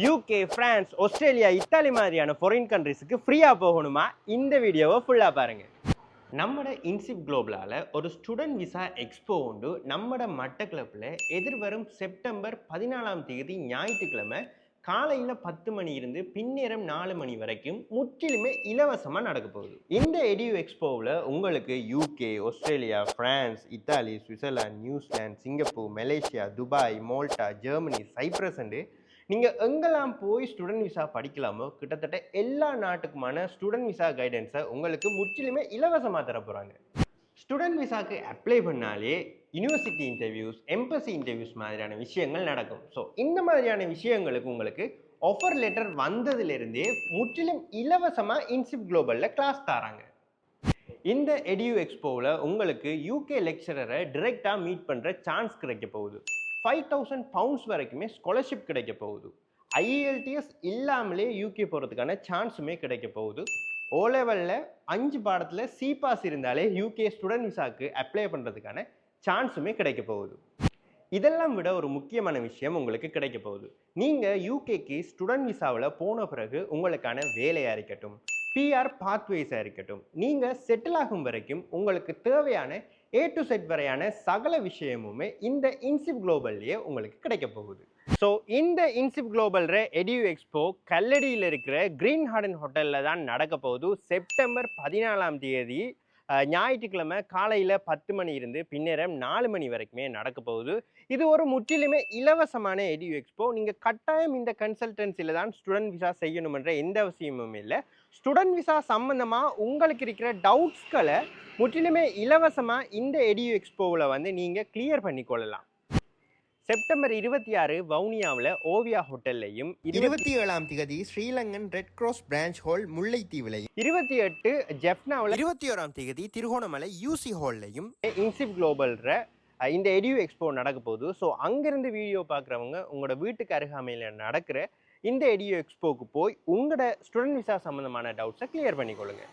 UK, France, Australia, Italy மாதிரியான foreign கண்ட்ரீஸுக்கு ஃப்ரீயாக போகணுமா? இந்த வீடியோவை ஃபுல்லாக பாருங்க. நம்மட இன்சிப் குளோபலால் ஒரு ஸ்டூடெண்ட் விசா எக்ஸ்போ உண்டு நம்மட மட்டக்களப்பில் எதிர்வரும் செப்டம்பர் 14ஆம் தேதி ஞாயிற்றுக்கிழமை காலையில் 10 மணி இருந்து பின்னேரம் 4 மணி வரைக்கும் முற்றிலுமே இலவசமாக நடக்க போகுது. இந்த எடியூ எக்ஸ்போவில் உங்களுக்கு UK, Australia, France, Italy, Switzerland, New Zealand, Singapore, Malaysia, Dubai, Malta, Germany, Cyprus நீங்கள் எங்கெல்லாம் போய் ஸ்டூடெண்ட் விசா படிக்கலாமோ கிட்டத்தட்ட எல்லா நாட்டுக்குமான ஸ்டூடெண்ட் விசா கைடன்ஸை உங்களுக்கு முற்றிலுமே இலவசமாக தர போகிறாங்க. ஸ்டூடெண்ட் விசாவுக்கு அப்ளை பண்ணாலே யூனிவர்சிட்டி இன்டர்வியூஸ், எம்பசி இன்டர்வியூஸ் மாதிரியான விஷயங்கள் நடக்கும். ஸோ இந்த மாதிரியான விஷயங்களுக்கு உங்களுக்கு ஆஃபர் லெட்டர் வந்ததுலேருந்தே முற்றிலும் இலவசமாக இன்சிப் குளோபலில் கிளாஸ் தராங்க. இந்த எடியூ எக்ஸ்போவில் உங்களுக்கு UK லெக்சரரை டிரெக்டாக மீட் பண்ணுற சான்ஸ் கிடைக்க போகுது. 5000 pounds வரைக்குமே ஸ்காலர்ஷிப் கிடைக்க போகுது. IELTS இல்லாமலே UK போகிறதுக்கான சான்ஸுமே கிடைக்க போகுது. O லெவலில் 5 பாடத்தில் C பாஸ் இருந்தாலே UK ஸ்டூடெண்ட் விசாவுக்கு அப்ளை பண்ணுறதுக்கான சான்ஸுமே கிடைக்க போகுது. இதெல்லாம் விட ஒரு முக்கியமான விஷயம் உங்களுக்கு கிடைக்க போகுது. நீங்கள் UKக்கு ஸ்டூடெண்ட் விசாவில் போன பிறகு உங்களுக்கான வேலையாக இருக்கட்டும், PR பாத்வேஸாக இருக்கட்டும், நீங்கள் செட்டில் ஆகும் வரைக்கும் உங்களுக்கு தேவையான A to Z வரையான சகல விஷயமுமே இந்த இன்சிப் குளோபல்லையே உங்களுக்கு கிடைக்க போகுது. ஸோ இந்த இன்சிப் குளோபல்ற எடியூ எக்ஸ்போ கல்லடியில் இருக்கிற கிரீன் ஹார்டன் ஹோட்டலில் தான் நடக்க போகுது. செப்டம்பர் 14ஆம் தேதி ஞாயிற்றுக்கிழமை காலையில் 10 மணி இருந்து பின்னேரம் 4 மணி வரைக்குமே நடக்க போகுது. இது ஒரு முற்றிலுமே இலவசமான எடியூ எக்ஸ்போ. நீங்கள் கட்டாயம் இந்த கன்சல்டன்சியில் தான் ஸ்டூடெண்ட் விசா செய்யணுமென்ற எந்த அவசியமும் இல்லை. ஸ்டூடெண்ட் விசா சம்மந்தமாக உங்களுக்கு இருக்கிற டவுட்ஸ்களை முற்றிலுமே இலவசமாக இந்த எடியூ எக்ஸ்போவில் நீங்கள் கிளியர் பண்ணிக்கொள்ளலாம். செப்டம்பர் 26 வவுனியாவில் ஓவியா ஹோட்டல்லையும், 27ஆம் தேதி Sri Lankan red cross branch hall முல்லைத்தீவிலையும், 28 ஜெஃப்னாவில், 21ஆம் தேதி திருகோணமலை UC ஹால்லையும் இன்சிப் குளோபல்ற இந்த எடியூ எக்ஸ்போ நடக்க போகுது. ஸோ அங்கேருந்து வீடியோ பார்க்குறவங்க உங்களோட வீட்டுக்கு அருகாமையில் நடக்கிற இந்த எடியூ எக்ஸ்போக்கு போய் உங்களோட ஸ்டூடெண்ட் விசா சம்மந்தமான டவுட்ஸை கிளியர் பண்ணிக்கொள்ளுங்க.